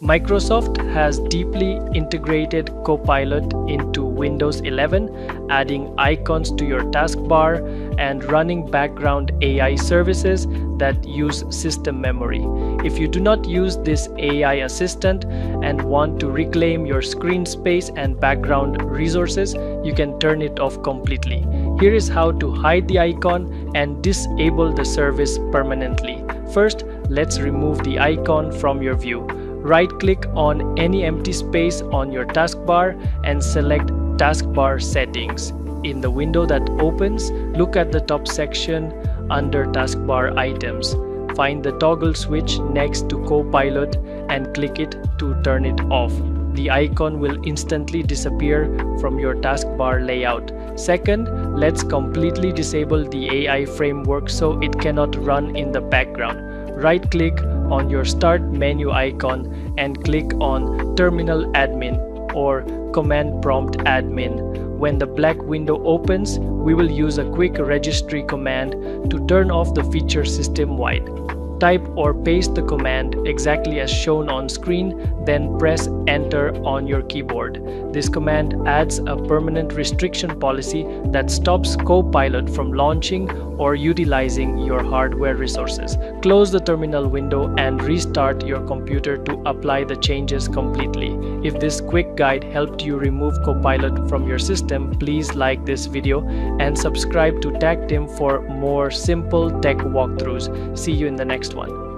Microsoft has deeply integrated Copilot into Windows 11, adding icons to your taskbar and running background AI services that use system memory. If you do not use this AI assistant and want to reclaim your screen space and background resources, you can turn it off completely. Here is how to hide the icon and disable the service permanently. First, let's remove the icon from your view. Right-click on any empty space on your taskbar and select Taskbar Settings. In the window that opens, look at the top section under Taskbar Items. Find the toggle switch next to Copilot and click it to turn it off. The icon will instantly disappear from your taskbar layout. Second, let's completely disable the AI framework so it cannot run in the background. Right-click on your Start menu icon and click on Terminal Admin or Command Prompt Admin. When the black window opens, we will use a quick registry command to turn off the feature system-wide. Type or paste the command exactly as shown on screen, then press Enter on your keyboard. This command adds a permanent restriction policy that stops Copilot from launching or utilizing your hardware resources. Close the terminal window and restart your computer to apply the changes completely. If this quick guide helped you remove Copilot from your system, please like this video and subscribe to Tech Team for more simple tech walkthroughs. See you in the next one.